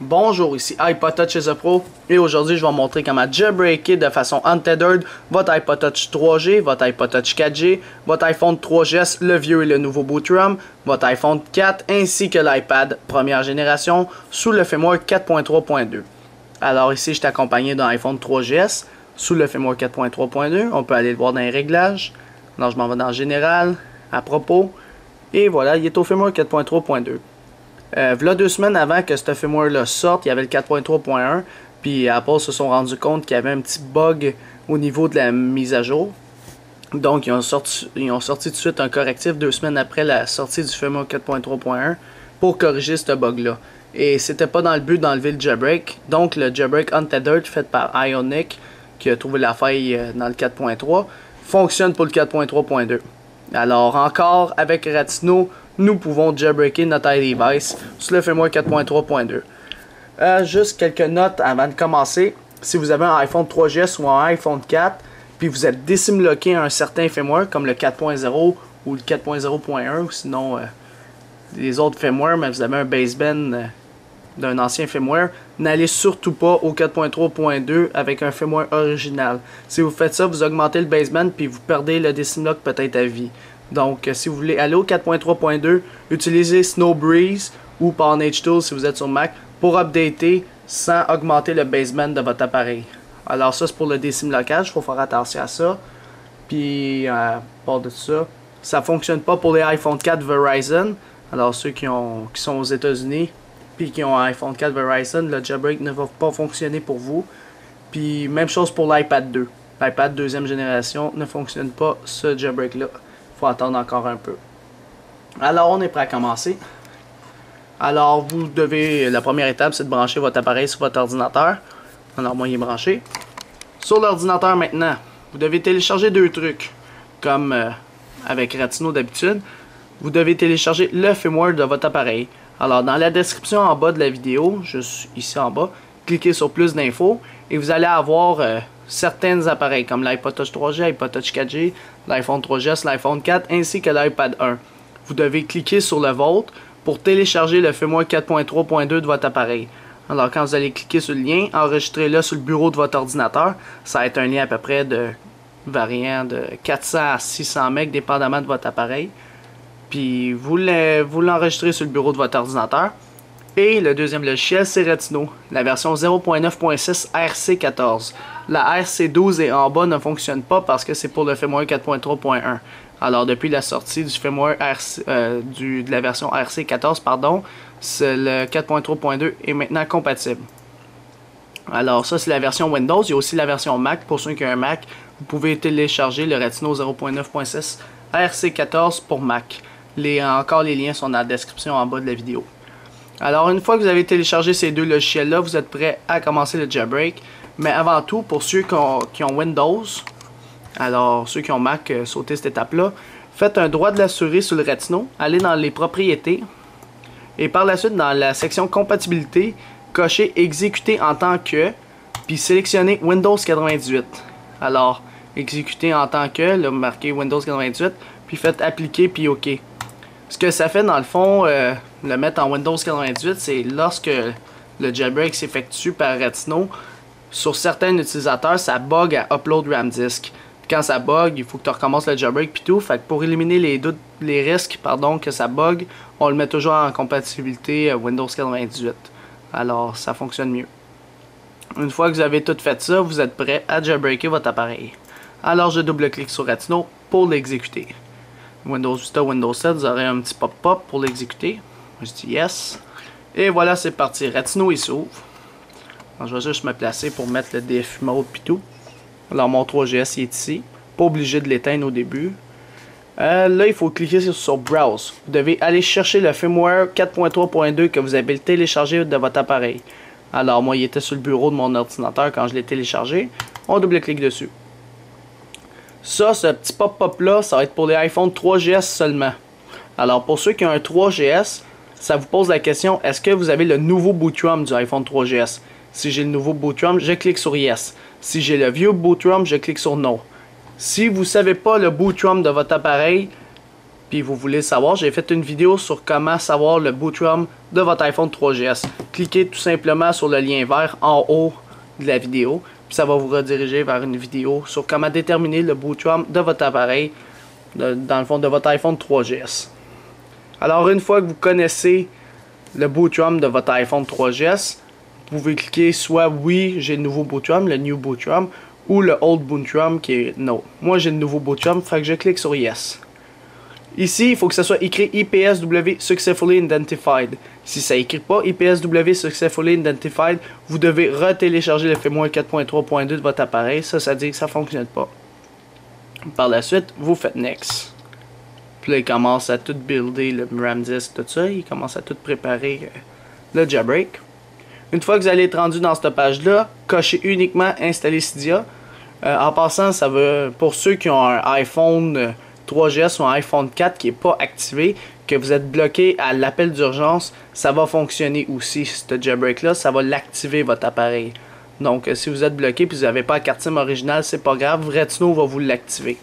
Bonjour, ici iPod Touch is a Pro et aujourd'hui je vais vous montrer comment jailbreaker de façon untethered votre iPod Touch 3G, votre iPod Touch 4G, votre iPhone 3GS, le vieux et le nouveau boot ROM, votre iPhone 4 ainsi que l'iPad première génération sous le firmware 4.3.2. Alors ici je suis accompagné d'un iPhone 3GS sous le firmware 4.3.2, on peut aller le voir dans les réglages. Alors je m'en vais dans Général, à propos, et voilà, il est au firmware 4.3.2. V'là 2 semaines avant que ce firmware-là sorte, il y avait le 4.3.1, puis Apple se sont rendu compte qu'il y avait un petit bug au niveau de la mise à jour. Donc ils ont sorti tout de suite un correctif 2 semaines après la sortie du firmware 4.3.1 pour corriger ce bug-là. Et c'était pas dans le but d'enlever le jailbreak, donc le jailbreak untethered fait par Ionic, qui a trouvé la faille dans le 4.3, fonctionne pour le 4.3.2. Alors encore avec Ratino, nous pouvons jailbreaker notre iDevice sur le firmware 4.3.2. Juste quelques notes avant de commencer. Si vous avez un iPhone 3GS ou un iPhone 4, puis vous êtes décimloqué à un certain firmware comme le 4.0 ou le 4.0.1, ou sinon les autres firmware, mais vous avez un baseband d'un ancien firmware, n'allez surtout pas au 4.3.2 avec un firmware original. Si vous faites ça, vous augmentez le baseband puis vous perdez le decimlock peut-être à vie. Donc, si vous voulez aller au 4.3.2, utilisez Snowbreeze ou Pawnage Tools si vous êtes sur Mac pour updater sans augmenter le baseband de votre appareil. Alors ça, c'est pour le décimlockage, il faut faire attention à ça. Puis, à part de ça, ça fonctionne pas pour les iPhone 4 Verizon. Alors, ceux qui sont aux États-Unis puis qui ont un iPhone 4 Verizon, le jailbreak ne va pas fonctionner pour vous. Puis, même chose pour l'iPad 2. L'iPad deuxième génération ne fonctionne pas ce jailbreak-là. Faut attendre encore un peu. Alors, on est prêt à commencer. Alors, la première étape, c'est de brancher votre appareil sur votre ordinateur. Alors, moi, il est branché. Sur l'ordinateur, maintenant, vous devez télécharger 2 trucs. Comme avec Ratino d'habitude, vous devez télécharger le firmware de votre appareil. Alors, dans la description en bas de la vidéo, juste ici en bas, cliquez sur plus d'infos et vous allez avoir certains appareils comme l'iPod Touch 3G, l'iPod Touch 4G, l'iPhone 3GS, l'iPhone 4 ainsi que l'iPad 1. Vous devez cliquer sur le vôtre pour télécharger le firmware 4.3.2 de votre appareil. Alors quand vous allez cliquer sur le lien, enregistrez-le sur le bureau de votre ordinateur. Ça va être un lien à peu près variant de 400 à 600 MB dépendamment de votre appareil. Puis vous l'enregistrez sur le bureau de votre ordinateur. Et le deuxième logiciel, c'est Ratino, la version 0.9.6 RC14. La RC12 et en bas ne fonctionne pas parce que c'est pour le firmware 4.3.1. Alors depuis la sortie du firmware de la version RC14, pardon, le 4.3.2 est maintenant compatible. Alors ça c'est la version Windows, il y a aussi la version Mac. Pour ceux qui ont un Mac, vous pouvez télécharger le Ratino 0.9.6 RC14 pour Mac. Encore les liens sont dans la description en bas de la vidéo. Alors une fois que vous avez téléchargé ces 2 logiciels là, vous êtes prêt à commencer le jailbreak. Mais avant tout, pour ceux qui ont Windows, alors ceux qui ont Mac, sautez cette étape là, faites un droit de la souris sur le Ratino, allez dans les propriétés et par la suite dans la section compatibilité, cochez exécuter en tant que, puis sélectionnez Windows 98. Alors exécuter en tant que, là marquez Windows 98, puis faites appliquer puis OK. Ce que ça fait dans le fond, le mettre en Windows 98, c'est lorsque le jailbreak s'effectue par Ratino, sur certains utilisateurs, ça bug à upload RAM disk. Quand ça bug, il faut que tu recommences le jailbreak puis tout. Fait que pour éliminer les risques que ça bug, on le met toujours en compatibilité Windows 98. Alors ça fonctionne mieux. Une fois que vous avez tout fait ça, vous êtes prêt à jailbreaker votre appareil. Alors je double-clique sur Ratino pour l'exécuter. Windows Vista, Windows 7, vous aurez un petit pop-up pour l'exécuter. Je dis yes. Et voilà, c'est parti. Ratino, il s'ouvre. Je vais juste me placer pour mettre le DF mode et tout. Alors, mon 3GS, il est ici. Pas obligé de l'éteindre au début. Là, il faut cliquer sur Browse. Vous devez aller chercher le firmware 4.3.2 que vous avez téléchargé de votre appareil. Alors, moi, il était sur le bureau de mon ordinateur quand je l'ai téléchargé. On double-clique dessus. Ça, ce petit pop-up là, ça va être pour les iPhone 3GS seulement. Alors pour ceux qui ont un 3GS, ça vous pose la question, est-ce que vous avez le nouveau boot ROM du iPhone 3GS? Si j'ai le nouveau boot ROM, je clique sur Yes. Si j'ai le vieux boot ROM, je clique sur No. Si vous ne savez pas le boot ROM de votre appareil, puis vous voulez savoir, j'ai fait une vidéo sur comment savoir le boot ROM de votre iPhone 3GS. Cliquez tout simplement sur le lien vert en haut de la vidéo, puis ça va vous rediriger vers une vidéo sur comment déterminer le boot ROM de votre appareil, dans le fond de votre iPhone 3GS. Alors une fois que vous connaissez le boot ROM de votre iPhone 3GS, vous pouvez cliquer soit oui, j'ai le nouveau boot ROM, le new boot ROM, ou le old boot ROM qui est no. Moi j'ai le nouveau boot ROM, fait que je clique sur yes. Ici, il faut que ça soit écrit IPSW Successfully Identified. Si ça n'écrit pas IPSW Successfully Identified, vous devez retélécharger le firmware 4.3.2 de votre appareil. Ça dit que ça ne fonctionne pas. Par la suite, vous faites Next. Puis là, il commence à tout builder, le RAM 10, tout ça. Il commence à tout préparer le jailbreak. Une fois que vous allez être rendu dans cette page-là, cochez uniquement Installer Cydia. En passant, ça veut, pour ceux qui ont un iPhone 3GS ou un iPhone 4 qui n'est pas activé, que vous êtes bloqué à l'appel d'urgence, ça va fonctionner aussi, ce jailbreak là, ça va l'activer votre appareil. Donc si vous êtes bloqué et vous n'avez pas la carte SIM originale, c'est pas grave, Retinho va vous l'activer.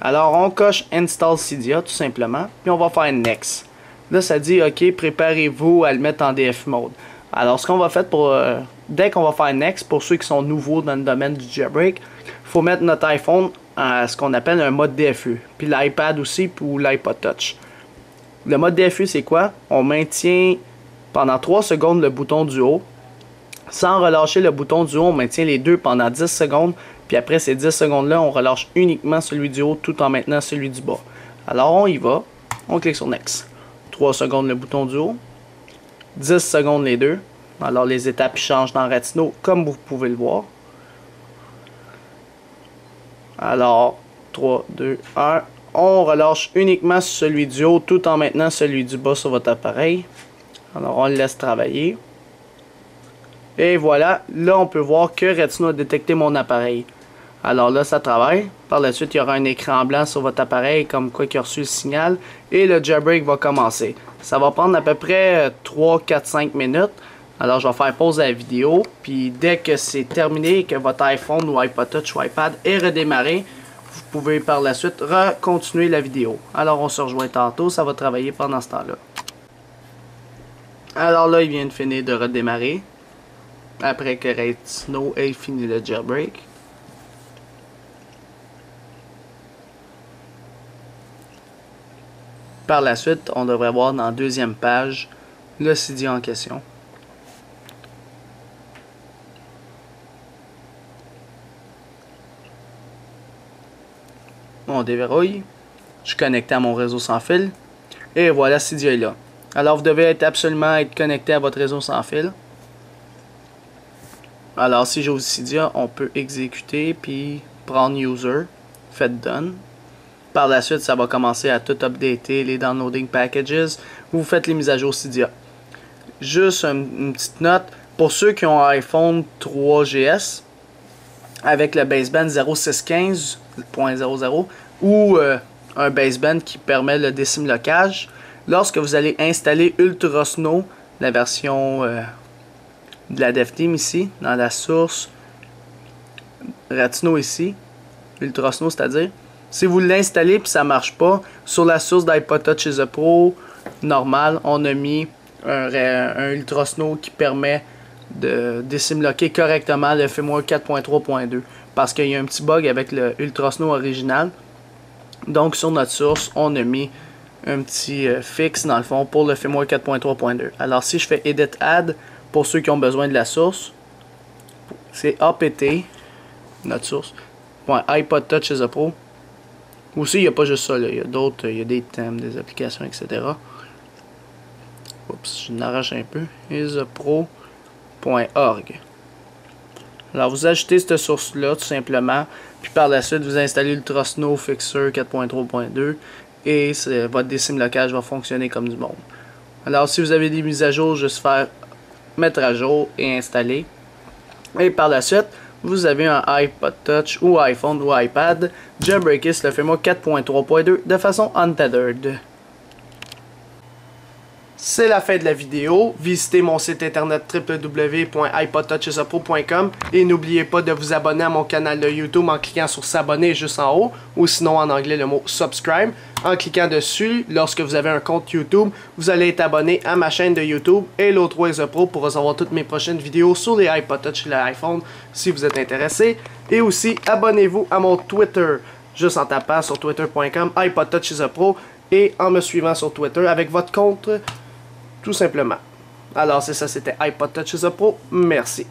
Alors on coche Install Cydia tout simplement, puis on va faire Next. Là ça dit ok, préparez-vous à le mettre en DF mode. Alors ce qu'on va faire pour dès qu'on va faire Next, pour ceux qui sont nouveaux dans le domaine du jailbreak, il faut mettre notre iPhone à ce qu'on appelle un mode DFU, puis l'iPad aussi, ou l'iPod Touch. Le mode DFU c'est quoi? On maintient pendant 3 secondes le bouton du haut, sans relâcher le bouton du haut, on maintient les deux pendant 10 secondes, puis après ces 10 secondes là, on relâche uniquement celui du haut tout en maintenant celui du bas. Alors on y va, on clique sur Next. 3 secondes le bouton du haut, 10 secondes les deux. Alors les étapes changent dans Retinho comme vous pouvez le voir. Alors 3, 2, 1, on relâche uniquement celui du haut tout en maintenant celui du bas sur votre appareil. Alors on le laisse travailler. Et voilà, là on peut voir que Retinho a détecté mon appareil. Alors là ça travaille. Par la suite il y aura un écran blanc sur votre appareil comme quoi il a reçu le signal. Et le jailbreak va commencer. Ça va prendre à peu près 3, 4, 5 minutes. Alors je vais faire pause à la vidéo. Puis dès que c'est terminé et que votre iPhone ou iPod Touch ou iPad est redémarré, vous pouvez par la suite continuer la vidéo. Alors on se rejoint tantôt, ça va travailler pendant ce temps-là. Alors là il vient de finir de redémarrer. Après que Retinho ait fini le jailbreak. Par la suite, on devrait voir dans la deuxième page le Cydia en question. On déverrouille. Je suis connecté à mon réseau sans fil. Et voilà, Cydia est là. Alors, vous devez absolument être connecté à votre réseau sans fil. Alors, si j'ouvre Cydia, on peut exécuter puis prendre User. Faites Done. Par la suite, ça va commencer à tout updater les downloading packages. Vous faites les mises à jour Cydia. Juste une petite note. Pour ceux qui ont un iPhone 3GS avec le baseband 0615.00 ou un baseband qui permet le décimlocage, lorsque vous allez installer Ultrasnow, la version de la DevTeam ici, dans la source Retinho ici, Ultrasnow c'est-à-dire, si vous l'installez et ça ne marche pas, sur la source d'iPod Touch The Pro normal, on a mis un Ultrasnow qui permet de décimloquer correctement le firmware 4.3.2 parce qu'il y a un petit bug avec le Ultrasnow original. Donc sur notre source, on a mis un petit fixe dans le fond pour le firmware 4.3.2. Alors si je fais Edit Add, pour ceux qui ont besoin de la source, c'est apt, notre source, .iPod Touch The Pro. Aussi, il n'y a pas juste ça, là. Il y a d'autres, il y a des thèmes, des applications, etc. Oups, je n'arrache un peu. isopro.org. Alors, vous ajoutez cette source-là, tout simplement. Puis par la suite, vous installez Ultrasnow Fixer 4.3.2. Et votre décimlocage va fonctionner comme du monde. Alors, si vous avez des mises à jour, juste faire mettre à jour et installer. Et par la suite, vous avez un iPod Touch ou iPhone ou iPad jailbreaké sur le firmware 4.3.2 de façon untethered. C'est la fin de la vidéo. Visitez mon site internet www.ipodtouchisapro.com et n'oubliez pas de vous abonner à mon canal de YouTube en cliquant sur s'abonner juste en haut ou sinon en anglais le mot subscribe. En cliquant dessus, lorsque vous avez un compte YouTube, vous allez être abonné à ma chaîne de YouTube Hello 3 Pro pour recevoir toutes mes prochaines vidéos sur les iPod Touch et l'iPhone si vous êtes intéressé. Et aussi, abonnez-vous à mon Twitter juste en tapant sur twitter.com iPodtouchisapro et en me suivant sur Twitter avec votre compte tout simplement. Alors c'est ça, c'était iPod Touch Pro. Merci.